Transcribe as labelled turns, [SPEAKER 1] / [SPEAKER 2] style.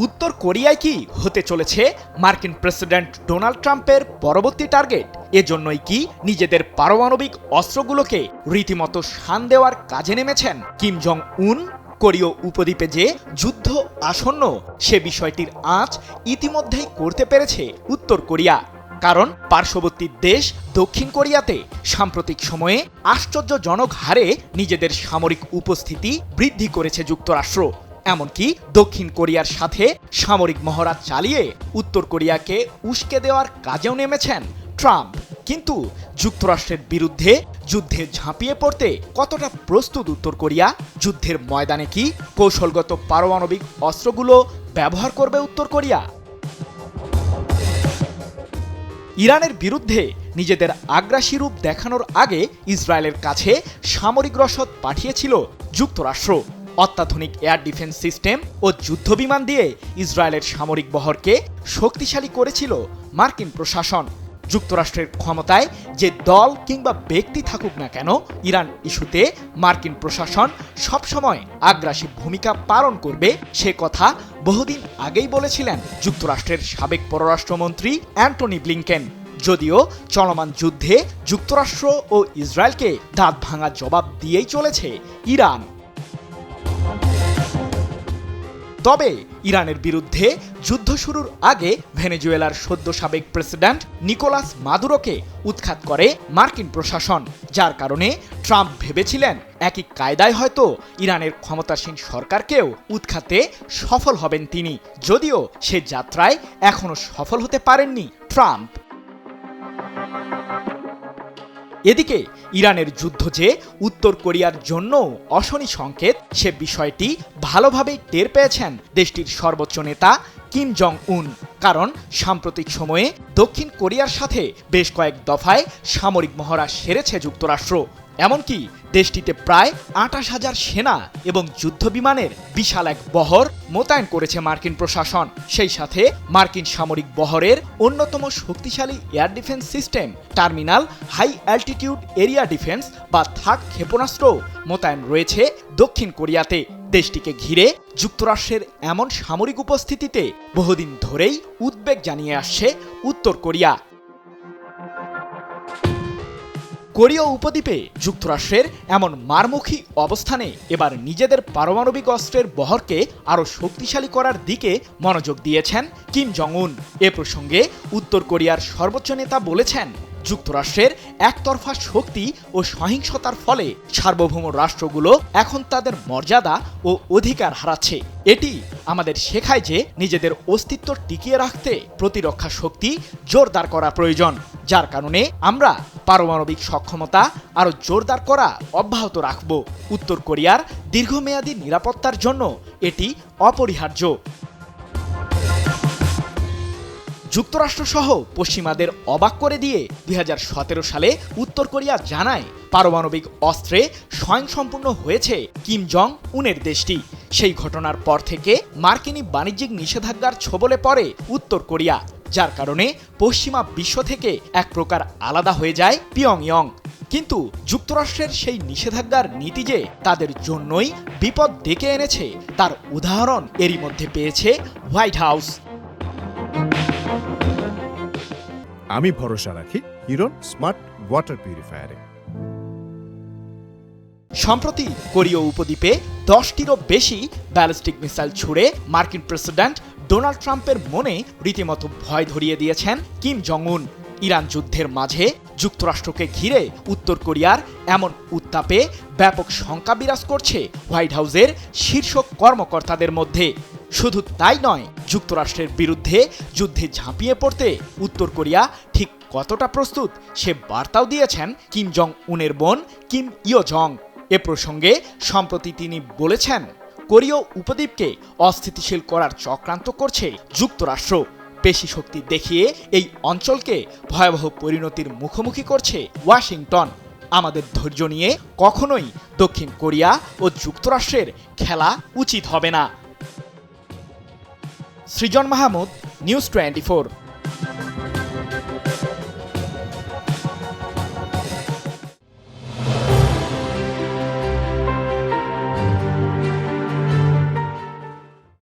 [SPEAKER 1] উত্তর কোরিয়ায় কি হতে চলেছে মার্কিন প্রেসিডেন্ট ডোনাল্ড ট্রাম্পের পরবর্তী টার্গেট? এজন্যই কি নিজেদের পারমাণবিক অস্ত্রগুলোকে রীতিমতো শান দেওয়ার কাজে নেমেছেন কিম জং উন? কোরীয় উপদ্বীপে যে যুদ্ধ আসন্ন সে বিষয়টির আঁচ ইতিমধ্যেই করতে পেরেছে উত্তর কোরিয়া। কারণ পার্শ্ববর্তী দেশ দক্ষিণ কোরিয়াতে সাম্প্রতিক সময়ে আশ্চর্যজনক হারে নিজেদের সামরিক উপস্থিতি বৃদ্ধি করেছে যুক্তরাষ্ট্র। এমনকি দক্ষিণ কোরিয়ার সাথে সামরিক মহড়া চালিয়ে উত্তর কোরিয়াকে উস্কে দেওয়ার কাজেও নেমেছেন ট্রাম্প। কিন্তু যুক্তরাষ্ট্রের বিরুদ্ধে যুদ্ধে ঝাঁপিয়ে পড়তে কতটা প্রস্তুত উত্তর কোরিয়া? যুদ্ধের ময়দানে কি কৌশলগত পারমাণবিক অস্ত্রগুলো ব্যবহার করবে উত্তর কোরিয়া? ইরানের বিরুদ্ধে নিজেদের আগ্রাসী রূপ দেখানোর আগে ইসরায়েলের কাছে সামরিক রসদ পাঠিয়েছিল যুক্তরাষ্ট্র। অত্যাধুনিক এয়ার ডিফেন্স সিস্টেম ও যুদ্ধবিমান দিয়ে ইসরায়েলের সামরিক বহরকে শক্তিশালী করেছিল মার্কিন প্রশাসন। যুক্তরাষ্ট্রের ক্ষমতায় যে দল কিংবা ব্যক্তি থাকুক না কেন, ইরান ইস্যুতে মার্কিন প্রশাসন সবসময় আগ্রাসী ভূমিকা পালন করবে সে কথা বহুদিন আগেই বলেছিলেন যুক্তরাষ্ট্রের সাবেক পররাষ্ট্রমন্ত্রী অ্যান্টনি ব্লিংকেন। যদিও চলমান যুদ্ধে যুক্তরাষ্ট্র ও ইসরায়েলকে দাঁত ভাঙা জবাব দিয়েই চলেছে ইরান। তবে ইরানের বিরুদ্ধে যুদ্ধ শুরুর আগে ভেনেজুয়েলার সদ্য সাবেক প্রেসিডেন্ট নিকোলাস মাদুরোকে উৎখাত করে মার্কিন প্রশাসন, যার কারণে ট্রাম্প ভেবেছিলেন একই কায়দায় হয়তো ইরানের ক্ষমতাসীন সরকারকেও উৎখাতে সফল হবেন তিনি। যদিও সে যাত্রায় এখনো সফল হতে পারেননি ট্রাম্প। এদিকে ইরানের যুদ্ধ যে উত্তর কোরিয়ার জন্য অশনি সংকেত, সে বিষয়টি ভালোভাবেই টের পেয়েছেন দেশটির সর্বোচ্চ নেতা কিম জং উন। কারণ সাম্প্রতিক সময়ে দক্ষিণ কোরিয়ার সাথে বেশ কয়েক দফায় সামরিক মহড়া সেরেছে যুক্তরাষ্ট্র। এমনকি দেশটিতে প্রায় ২৮,০০০ সেনা এবং যুদ্ধবিমানের বিশাল এক বহর মোতায়েন করেছে মার্কিন প্রশাসন। সেই সাথে মার্কিন সামরিক বহরের অন্যতম শক্তিশালী air defence system terminal high altitude area defence বা থার্ড ক্ষেপণাস্ত্র মোতায়েন রয়েছে দক্ষিণ কোরিয়াতে। দেশটিকে ঘিরে যুক্তরাষ্ট্রের এমন সামরিক উপস্থিতিতে বহুদিন ধরেই উদ্বেগ জানিয়ে আসছে উত্তর কোরিয়া। কোরীয় উপদ্বীপে যুক্তরাষ্ট্রের এমন মারমুখী অবস্থানে এবার নিজেদের পারমাণবিক অস্ত্রের বহরকে আরও শক্তিশালী করার দিকে মনোযোগ দিয়েছেন কিম জং উন। এ প্রসঙ্গে উত্তর কোরিয়ার সর্বোচ্চ নেতা বলেছেন, যুক্তরাষ্ট্রের একতরফা শক্তি ও সহিংসতার ফলে সার্বভৌম রাষ্ট্রগুলো এখন তাদের মর্যাদা ও অধিকার হারাচ্ছে। এটি আমাদের শেখায় যে নিজেদের অস্তিত্ব টিকিয়ে রাখতে প্রতিরক্ষা শক্তি জোরদার করা প্রয়োজন, যার কারণে আমরা পারমাণবিক সক্ষমতা আরও জোরদার করা অব্যাহত রাখব। উত্তর কোরিয়ার দীর্ঘমেয়াদী নিরাপত্তার জন্য এটি অপরিহার্য। যুক্তরাষ্ট্রসহ পশ্চিমাদের অবাক করে দিয়ে ২০১৭ সালে উত্তর কোরিয়া জানায় পারমাণবিক অস্ত্রে স্বয়ংসম্পূর্ণ হয়েছে কিম জং উনের দেশটি। সেই ঘটনার পর থেকে মার্কিনী বাণিজ্যিক নিষেধাজ্ঞার ছোবলে পড়ে উত্তর কোরিয়া, যার কারণে পশ্চিমা বিশ্ব থেকে এক প্রকার আলাদা হয়ে যায় পিয়ংইয়ং। কিন্তু যুক্তরাষ্ট্রের সেই নিষেধাজ্ঞার নীতি যে তাদের জন্যই বিপদ ডেকে এনেছে তার উদাহরণ এরই মধ্যে পেয়েছে হোয়াইট হাউস।
[SPEAKER 2] আমি ভরসা রাখি হিরন স্মার্ট ওয়াটার পিউরিফায়ারে।
[SPEAKER 1] সম্প্রতি কোরীয় উপদ্বীপে 10টিরও বেশি ব্যালিস্টিক মিসাইল ছুড়ে মার্কিন প্রেসিডেন্ট ডোনাল্ড ট্রাম্পের মনে রীতিমতো ভয় ধরিয়ে দিয়েছেন কিম জং উন। ইরান যুদ্ধের মাঝে যুক্তরাষ্ট্রকে ঘিরে উত্তর কোরিয়ার এমন উত্তাপে ব্যাপক শঙ্কা বিরাজ করছে হোয়াইট হাউসের শীর্ষ কর্মকর্তাদের মধ্যে। শুধু তাই নয়, যুক্তরাষ্ট্রের বিরুদ্ধে যুদ্ধে ঝাঁপিয়ে পড়তে উত্তর কোরিয়া ঠিক কতটা প্রস্তুত সে বার্তাও দিয়েছেন কিম জং উনের বোন কিম ইয়ো জং। এ প্রসঙ্গে সম্প্রতি তিনি বলেছেন, কোরীয় উপদ্বীপকে অস্থিতিশীল করার চক্রান্ত করছে যুক্তরাষ্ট্র। পেশি শক্তি দেখিয়ে এই অঞ্চলকে ভয়াবহ পরিণতির মুখোমুখি করছে ওয়াশিংটন। আমাদের ধৈর্য নিয়ে কখনোই দক্ষিণ কোরিয়া ও যুক্তরাষ্ট্রের খেলা উচিত হবে না। সৃজন মাহমুদ, নিউজ 24।